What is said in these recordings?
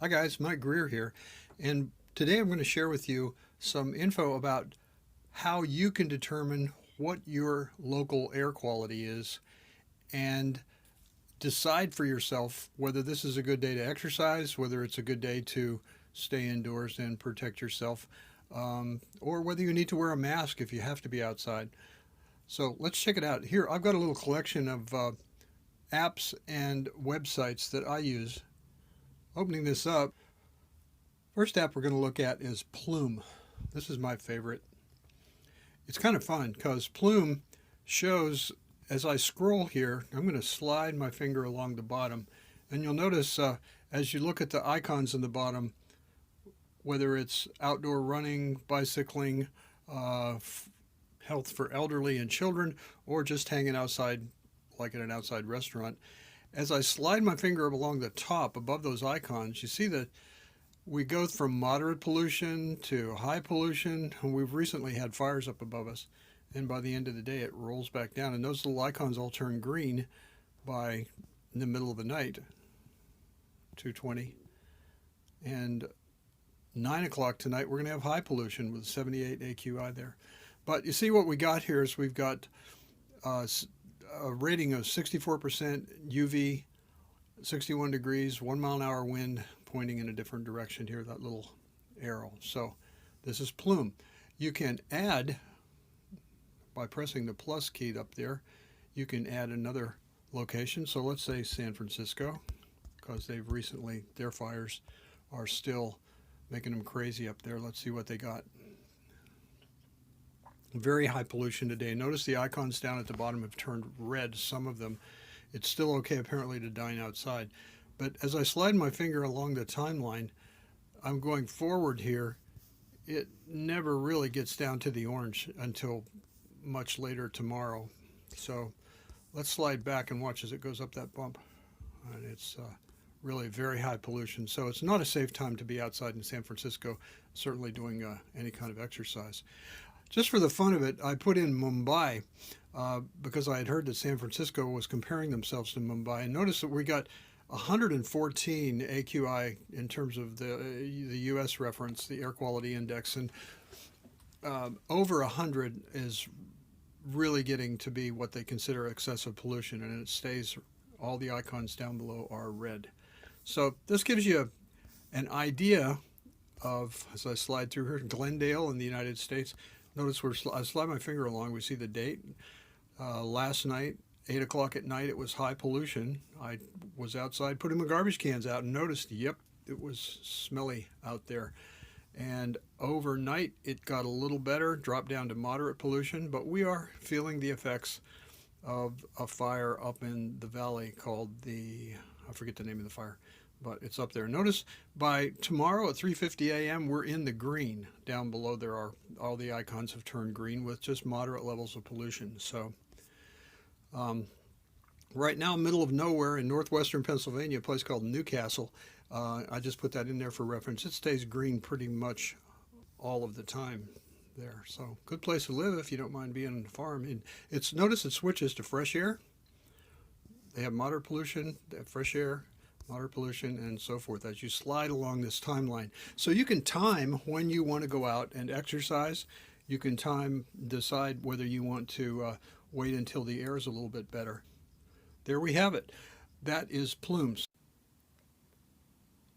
Hi guys, Mike Greer here, and today I'm going to share with you some info about how you can determine what your local air quality is and decide for yourself whether this is a good day to exercise, whether it's a good day to stay indoors and protect yourself, or whether you need to wear a mask if you have to be outside. So let's check it out. Here, I've got a little collection of apps and websites that I use. Opening this up, first app we're going to look at is Plume. This is my favorite. It's kind of fun because Plume shows, as I scroll here, I'm going to slide my finger along the bottom, and you'll notice as you look at the icons in the bottom, whether it's outdoor running, bicycling, health for elderly and children, or just hanging outside like at an outside restaurant. As I slide my finger along the top above those icons, you see that we go from moderate pollution to high pollution, and we've recently had fires up above us. And by the end of the day, it rolls back down, and those little icons all turn green by in the middle of the night, 2:20. And 9 o'clock tonight, we're going to have high pollution with 78 AQI there. But you see what we got here is we've got a rating of 64% UV, 61 degrees, 1 mile an hour wind pointing in a different direction here, that little arrow. So this is Plume. You can add, by pressing the plus key up there, you can add another location. So let's say San Francisco, because they've recently, their fires are still making them crazy up there. Let's see what they got. Very high pollution today. Notice the icons down at the bottom have turned red, some of them. It's still okay apparently to dine outside. But as I slide my finger along the timeline, I'm going forward here. It never really gets down to the orange until much later tomorrow. So let's slide back and watch as it goes up that bump. And it's really very high pollution. So it's not a safe time to be outside in San Francisco, certainly doing any kind of exercise. Just for the fun of it, I put in Mumbai because I had heard that San Francisco was comparing themselves to Mumbai. And notice that we got 114 AQI in terms of the U.S. reference, the air quality index, and over 100 is really getting to be what they consider excessive pollution, and it stays, all the icons down below are red. So this gives you an idea of, as I slide through here, Glendale in the United States. Notice where I slide my finger along, we see the date. Last night, 8 o'clock at night, it was high pollution. I was outside putting my garbage cans out and noticed, yep, it was smelly out there. And overnight, it got a little better, dropped down to moderate pollution, but we are feeling the effects of a fire up in the valley called I forget the name of the fire, but it's up there. Notice by tomorrow at 3:50 a.m. we're in the green. Down below there are, all the icons have turned green with just moderate levels of pollution. So right now, middle of nowhere in northwestern Pennsylvania, a place called Newcastle. I just put that in there for reference. It stays green pretty much all of the time there. So good place to live if you don't mind being on the farm. And notice it switches to fresh air. They have moderate pollution, they have fresh air, moderate pollution, and so forth as you slide along this timeline. So you can time when you want to go out and exercise. You can decide whether you want to wait until the air is a little bit better. There we have it. That is Plume's.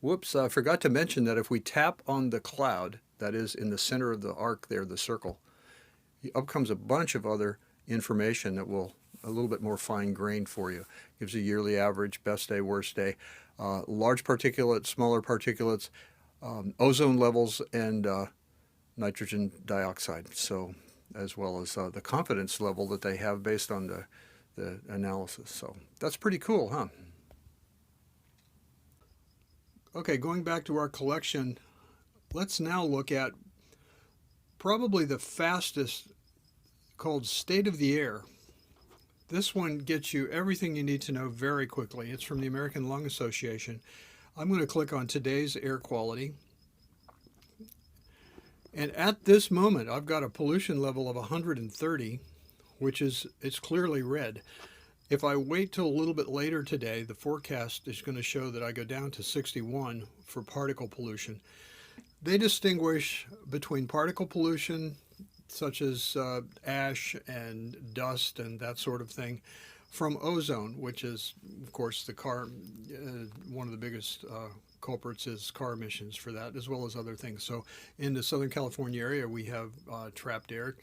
Whoops, I forgot to mention that if we tap on the cloud, that is in the center of the arc there, the circle, up comes a bunch of other information that will a little bit more fine-grained for you. Gives a yearly average, best day, worst day, large particulates, smaller particulates, ozone levels, and nitrogen dioxide. So, as well as the confidence level that they have based on the analysis. So that's pretty cool, huh? Okay, going back to our collection, let's now look at probably the fastest, called State of the Air. This one gets you everything you need to know very quickly. It's from the American Lung Association. I'm going to click on today's air quality. And at this moment, I've got a pollution level of 130, which is, it's clearly red. If I wait till a little bit later today, the forecast is going to show that I go down to 61 for particle pollution. They distinguish between particle pollution, such as ash and dust and that sort of thing, from ozone, which is, of course, one of the biggest culprits is car emissions for that, as well as other things. So in the Southern California area, we have trapped air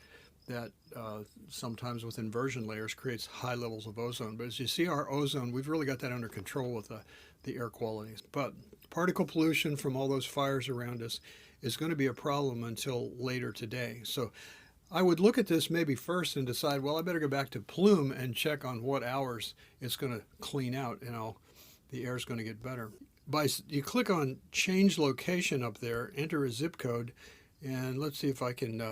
that sometimes with inversion layers creates high levels of ozone. But as you see, our ozone, we've really got that under control with the air quality. But particle pollution from all those fires around us is going to be a problem until later today. So I would look at this maybe first and decide, well, I better go back to Plume and check on what hours it's going to clean out, and the air is going to get better. You click on change location up there, enter a zip code, and let's see if I can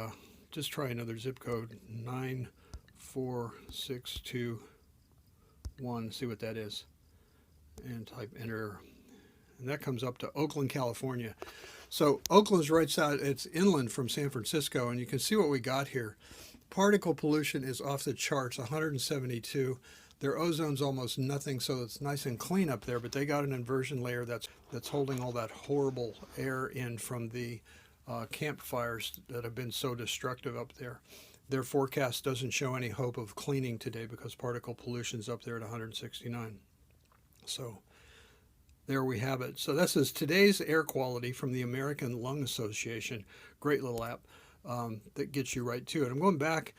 just try another zip code, 94621, see what that is, and type enter, and that comes up to Oakland, California. So Oakland's right side, it's inland from San Francisco, and you can see what we got here. Particle pollution is off the charts, 172. Their ozone's almost nothing, so it's nice and clean up there, but they got an inversion layer that's holding all that horrible air in from the campfires that have been so destructive up there. Their forecast doesn't show any hope of cleaning today because particle pollution's up there at 169. So there we have it. So this is today's air quality from the American Lung Association. Great little app that gets you right to it. I'm going back.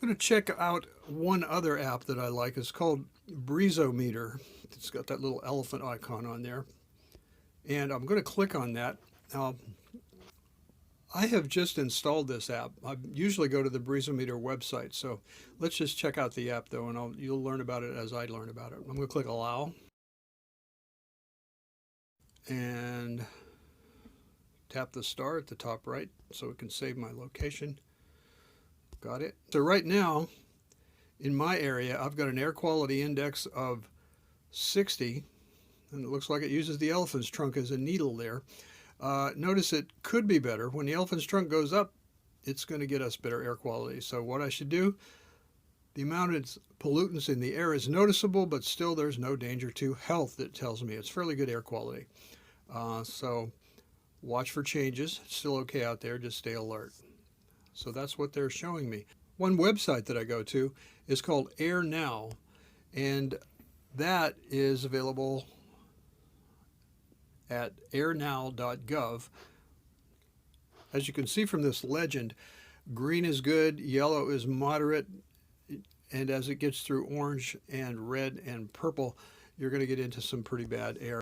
I'm going to check out one other app that I like. It's called BreezoMeter. It's got that little elephant icon on there. And I'm going to click on that. Now, I have just installed this app. I usually go to the BreezoMeter website. So let's just check out the app, though, and you'll learn about it as I learn about it. I'm going to click Allow. And tap the star at the top right so it can save my location. Got it. So right now in my area I've got an air quality index of 60, and it looks like it uses the elephant's trunk as a needle there. Notice it could be better. When the elephant's trunk goes up, it's going to get us better air quality. So what I should do, the amount of pollutants in the air is noticeable, but still there's no danger to health. That tells me it's fairly good air quality. So watch for changes. It's still okay out there. Just stay alert. So that's what they're showing me. One website that I go to is called AirNow, and that is available at airnow.gov. As you can see from this legend, green is good, yellow is moderate, and as it gets through orange and red and purple, you're going to get into some pretty bad air.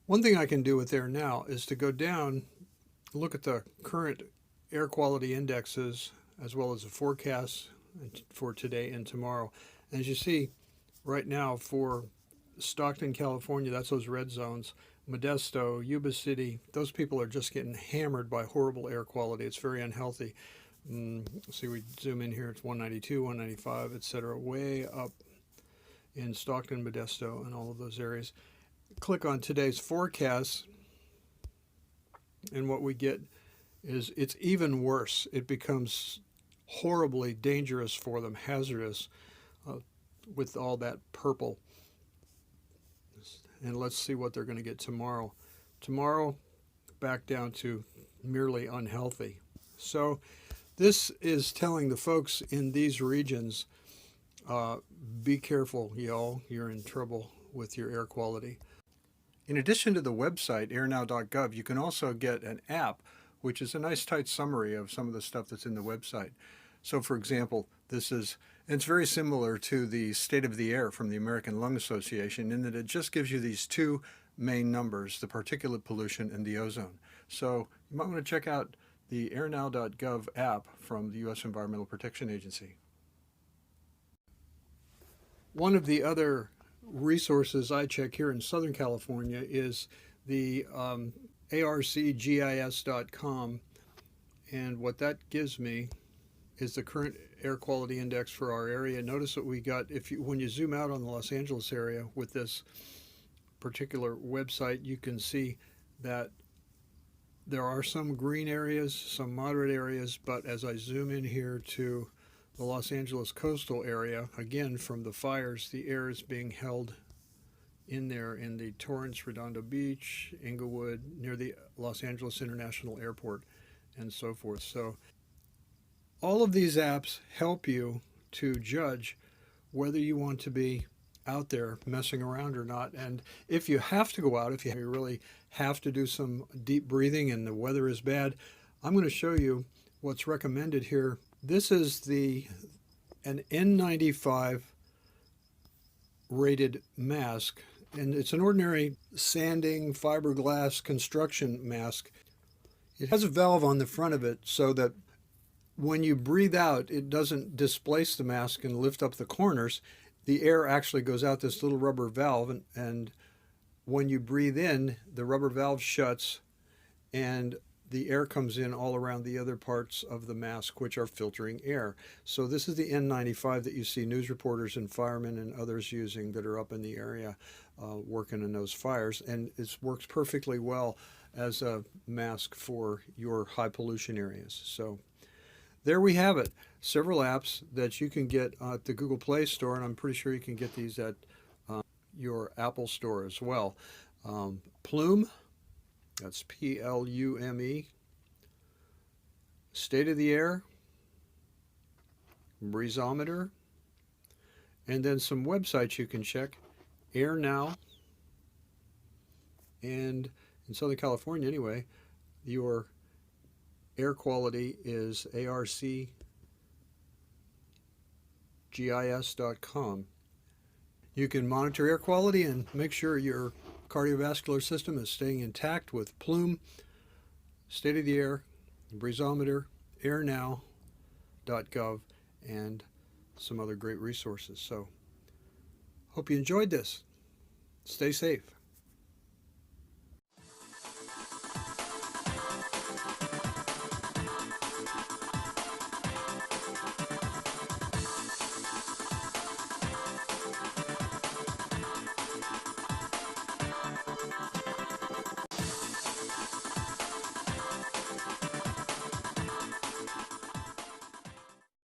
One thing I can do with AirNow is to go down, look at the current air quality indexes as well as the forecast for today and tomorrow. And as you see right now for Stockton, California, that's those red zones. Modesto, Yuba City, those people are just getting hammered by horrible air quality. It's very unhealthy. See, we zoom in here, it's 192, 195, etc. Way up in Stockton, Modesto, and all of those areas. Click on today's forecast, and what we get is it's even worse. It becomes horribly dangerous for them, hazardous, with all that purple. And let's see what they're going to get tomorrow. Tomorrow, back down to merely unhealthy. So this is telling the folks in these regions, be careful, y'all. You're in trouble with your air quality. In addition to the website, airnow.gov, you can also get an app, which is a nice tight summary of some of the stuff that's in the website. So for example, it's very similar to the State of the Air from the American Lung Association in that it just gives you these two main numbers, the particulate pollution and the ozone. So you might want to check out the airnow.gov app from the U.S. Environmental Protection Agency. One of the other resources I check here in Southern California is the arcgis.com, and what that gives me is the current air quality index for our area. Notice what we got when you zoom out on the Los Angeles area with this particular website. You can see that there are some green areas, some moderate areas, but as I zoom in here to the Los Angeles coastal area. Again, from the fires, the air is being held in there in the Torrance Redondo Beach, Inglewood, near the Los Angeles International Airport, and so forth. So all of these apps help you to judge whether you want to be out there messing around or not. And if you have to go out, if you really have to do some deep breathing and the weather is bad, I'm going to show you what's recommended here. This is an N95 rated mask, and it's an ordinary sanding fiberglass construction mask. It has a valve on the front of it so that when you breathe out, it doesn't displace the mask and lift up the corners. The air actually goes out this little rubber valve, and when you breathe in, the rubber valve shuts and the air comes in all around the other parts of the mask, which are filtering air. So this is the N95 that you see news reporters and firemen and others using that are up in the area working in those fires. And it works perfectly well as a mask for your high pollution areas. So there we have it. Several apps that you can get at the Google Play Store, and I'm pretty sure you can get these at your Apple Store as well. Plume, that's Plume. State of the Air, BreezoMeter, and then some websites you can check. AirNow, and in Southern California anyway, your air quality is arcgis.com. You can monitor air quality and make sure your cardiovascular system is staying intact with Plume, State of the Air, BreezoMeter, airnow.gov, and some other great resources. So, hope you enjoyed this. Stay safe.